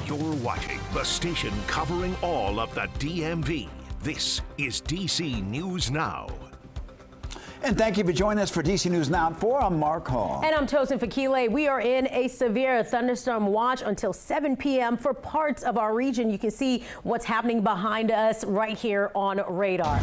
You're watching the station covering all of the DMV. This is DC News Now. And thank you for joining us for DC News Now at 4. I'm Mark Hall. And I'm Tosin Fakile. We are in a severe thunderstorm watch until 7 p.m. for parts of our region. You can see what's happening behind us right here on radar.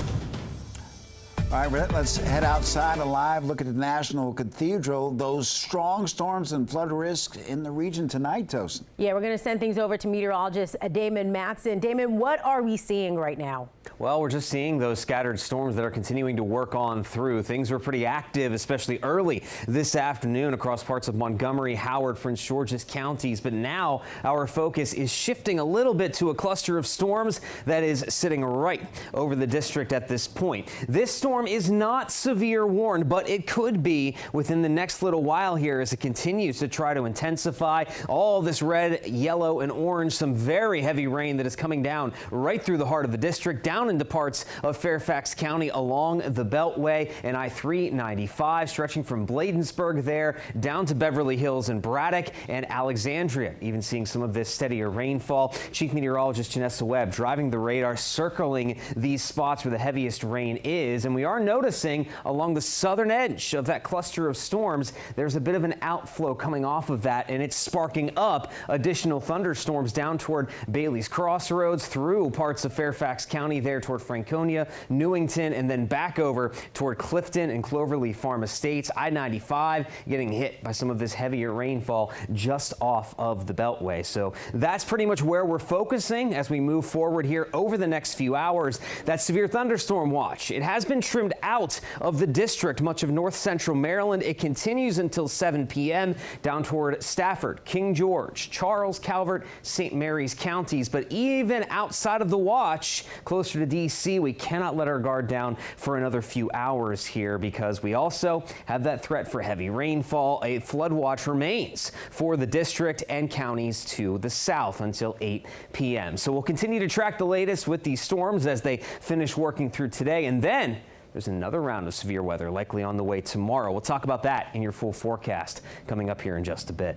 All right, let's head outside. A live look at the National Cathedral. Those strong storms and flood risks in the region tonight, Tosin. Yeah, we're going to send things over to meteorologist Damon Matson. Damon, what are we seeing right now? Well, we're just seeing those scattered storms that are continuing to work on through. Things were pretty active, especially early this afternoon across parts of Montgomery, Howard, Prince George's counties. But now our focus is shifting a little bit to a cluster of storms that is sitting right over the district at this point. This storm is not severe warned, but it could be within the next little while here as it continues to try to intensify. All this red, yellow, and orange, some very heavy rain that is coming down right through the heart of the district, down into parts of Fairfax County along the Beltway and I-395, stretching from Bladensburg there down to Beverly Hills and Braddock and Alexandria. Even seeing some of this steadier rainfall. Chief Meteorologist Janessa Webb driving the radar, circling these spots where the heaviest rain is, and we are noticing along the southern edge of that cluster of storms, there's a bit of an outflow coming off of that, and it's sparking up additional thunderstorms down toward Bailey's Crossroads, through parts of Fairfax County there toward Franconia, Newington, and then back over toward Clifton and Cloverleaf Farm Estates. I-95 getting hit by some of this heavier rainfall just off of the Beltway. So that's pretty much where we're focusing as we move forward here over the next few hours. That severe thunderstorm watch, it has been trimmed out of the district, much of north central Maryland. It continues until 7 p.m. down toward Stafford, King George, Charles, Calvert, St. Mary's counties. But even outside of the watch, closer to D.C., we cannot let our guard down for another few hours here because we also have that threat for heavy rainfall. A flood watch remains for the district and counties to the south until 8 p.m. So we'll continue to track the latest with these storms as they finish working through today, and then there's another round of severe weather likely on the way tomorrow. We'll talk about that in your full forecast coming up here in just a bit.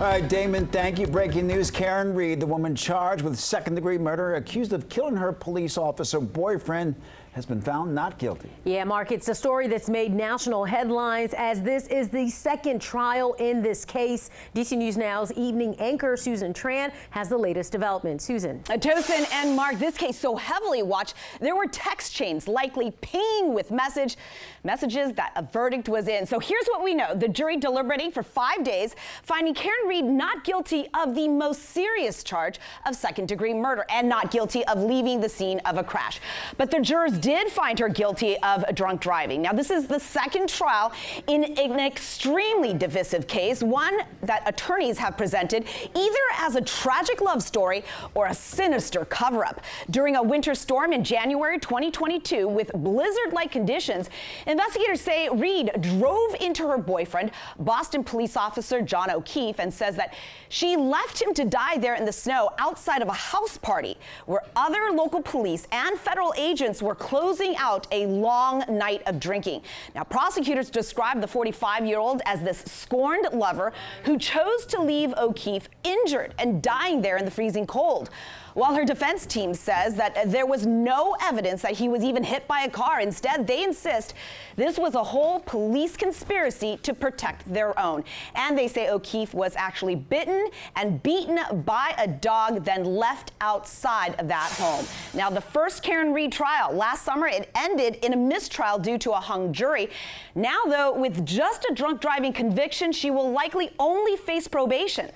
All right, Damon, thank you. Breaking news. Karen Reed, the woman charged with second-degree murder, accused of killing her police officer boyfriend, has been found not guilty. Yeah, Mark, it's a story that's made national headlines as this is the second trial in this case. DC News Now's evening anchor Susan Tran has the latest development. Susan. Tosin and Mark, this case so heavily watched, there were text chains likely pinging with messages that a verdict was in. So here's what we know. The jury deliberating for 5 days, finding Karen Reed not guilty of the most serious charge of second-degree murder and not guilty of leaving the scene of a crash. But the jurors did find her guilty of drunk driving. Now, this is the second trial in an extremely divisive case, one that attorneys have presented either as a tragic love story or a sinister cover-up. During a winter storm in January 2022 with blizzard-like conditions, investigators say Reed drove into her boyfriend, Boston police officer John O'Keefe, and says that she left him to die there in the snow outside of a house party where other local police and federal agents were closing out a long night of drinking. Now, prosecutors described the 45-year-old as this scorned lover who chose to leave O'Keefe injured and dying there in the freezing cold. While her defense team says that there was no evidence that he was even hit by a car. Instead, they insist this was a whole police conspiracy to protect their own. And they say O'Keefe was actually bitten and beaten by a dog, then left outside of that home. Now, the first Karen Reed trial last summer, it ended in a mistrial due to a hung jury. Now, though, with just a drunk driving conviction, she will likely only face probation.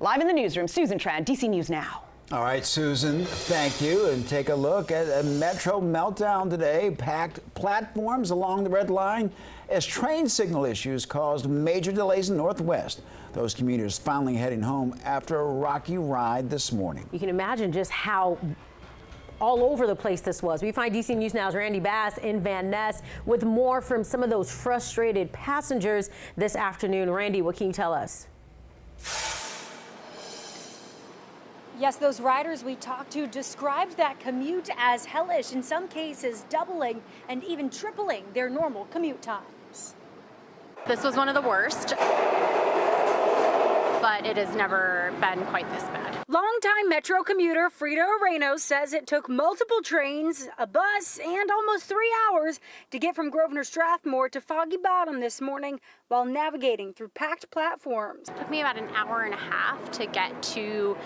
Live in the newsroom, Susan Tran, DC News Now. All right, Susan, thank you. And take a look at a metro meltdown today. Packed platforms along the Red Line as train signal issues caused major delays in Northwest. Those commuters finally heading home after a rocky ride this morning. You can imagine just how all over the place this was. We find DC News Now's Randy Bass in Van Ness with more from some of those frustrated passengers this afternoon. Randy, what can you tell us? Yes, those riders we talked to described that commute as hellish, in some cases doubling and even tripling their normal commute times. This was one of the worst, but but it has never been quite this bad. Longtime Metro commuter Frida Areno says it took multiple trains, a bus, and almost 3 hours to get from Grosvenor Strathmore to Foggy Bottom this morning while navigating through packed platforms. It took me about an hour and a half to get to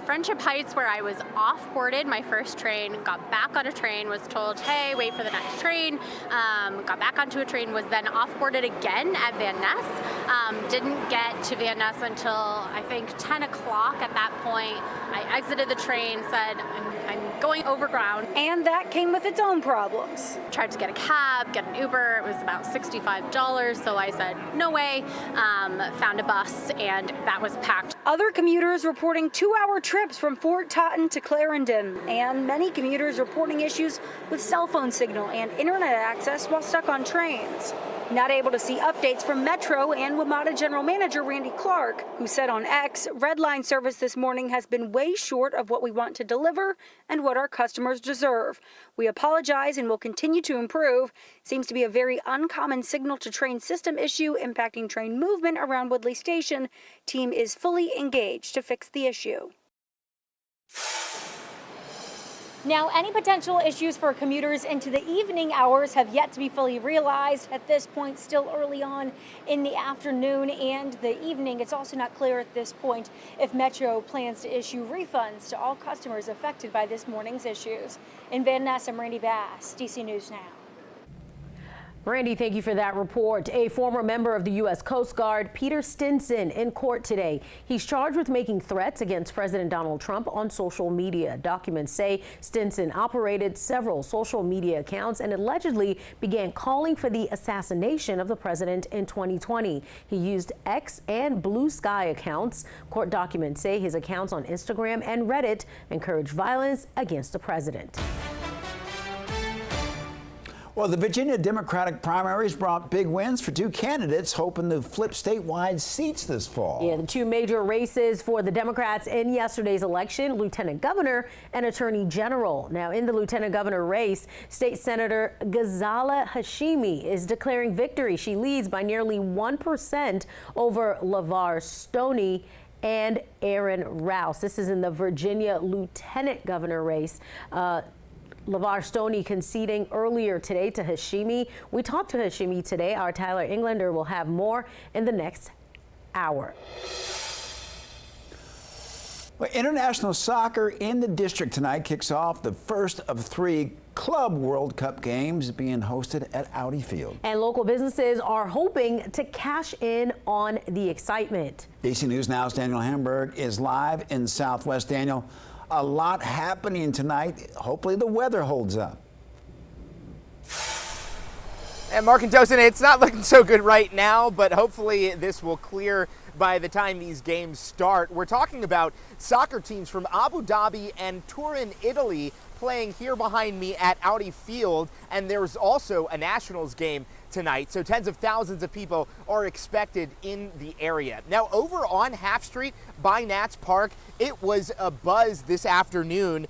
Friendship Heights, where I was off-boarded my first train, got back on a train, was told, hey, wait for the next train, got back onto a train, was then off-boarded again at Van Ness. Didn't get to Van Ness until I think 10 o'clock. At that point, I exited the train, said, I'm going overground. And that came with its own problems. Tried to get a cab, get an Uber. It was about $65, so I said, no way. Found a bus, and that was packed. Other commuters reporting 2-hour trips from Fort Totten to Clarendon, and many commuters reporting issues with cell phone signal and internet access while stuck on trains. Not able to see updates from Metro and WMATA General Manager Randy Clark, who said on X, Red Line service this morning has been way short of what we want to deliver and what our customers deserve. We apologize and will continue to improve. Seems to be a very uncommon signal to train system issue impacting train movement around Woodley Station. Team is fully engaged to fix the issue. Now, any potential issues for commuters into the evening hours have yet to be fully realized. At this point, still early on in the afternoon and the evening, it's also not clear at this point if Metro plans to issue refunds to all customers affected by this morning's issues. In Van Ness, I'm Randy Bass, DC News Now. Randy, thank you for that report. A former member of the U.S. Coast Guard, Peter Stinson, in court today. He's charged with making threats against President Donald Trump on social media. Documents say Stinson operated several social media accounts and allegedly began calling for the assassination of the president in 2020. He used X and Blue Sky accounts. Court documents say his accounts on Instagram and Reddit encouraged violence against the president. Well, the Virginia Democratic primaries brought big wins for two candidates hoping to flip statewide seats this fall. Yeah, the two major races for the Democrats in yesterday's election, Lieutenant Governor and Attorney General. Now, in the Lieutenant Governor race, State Senator Ghazala Hashimi is declaring victory. She leads by nearly 1% over LeVar Stoney and Aaron Rouse. This is in the Virginia Lieutenant Governor race. LeVar Stoney conceding earlier today to Hashimi. We talked to Hashimi today. Our Tyler Englander will have more in the next hour. Well, international soccer in the district tonight kicks off the first of 3 Club World Cup games being hosted at Audi Field. And local businesses are hoping to cash in on the excitement. DC News Now's Daniel Hamburg is live in Southwest. Daniel, a lot happening tonight. Hopefully the weather holds up. And Mark and Tosin, it's not looking so good right now, but hopefully this will clear by the time these games start. We're talking about soccer teams from Abu Dhabi and Turin, Italy, playing here behind me at Audi Field, and there's also a Nationals game tonight, so tens of thousands of people are expected in the area. Now, over on Half Street by Nats Park, it was a buzz this afternoon.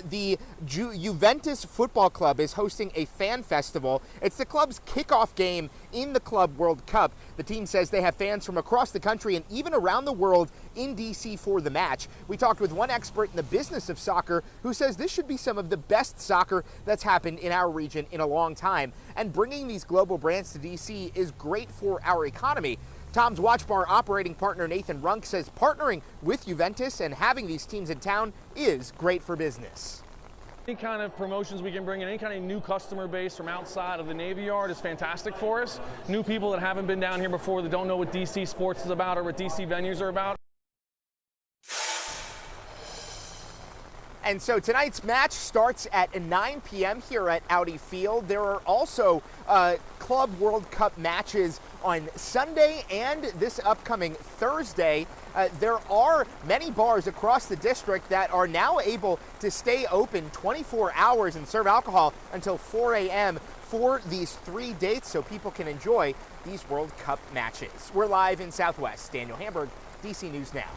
The Juventus Football Club is hosting a fan festival. It's the club's kickoff game in the Club World Cup. The team says they have fans from across the country and even around the world in DC for the match. We talked with one expert in the business of soccer who says this should be some of the best soccer that's happened in our region in a long time. And bringing these global brands to DC is great for our economy. Tom's Watch Bar operating partner Nathan Runk says partnering with Juventus and having these teams in town is great for business. Any kind of promotions we can bring in, any kind of new customer base from outside of the Navy Yard is fantastic for us. New people that haven't been down here before, that don't know what DC sports is about or what DC venues are about. And so tonight's match starts at 9 p.m. here at Audi Field. There are also Club World Cup matches on Sunday and this upcoming Thursday. There are many bars across the district that are now able to stay open 24 hours and serve alcohol until 4 a.m. for these 3 dates so people can enjoy these World Cup matches. We're live in Southwest. Daniel Hamburg, DC News Now.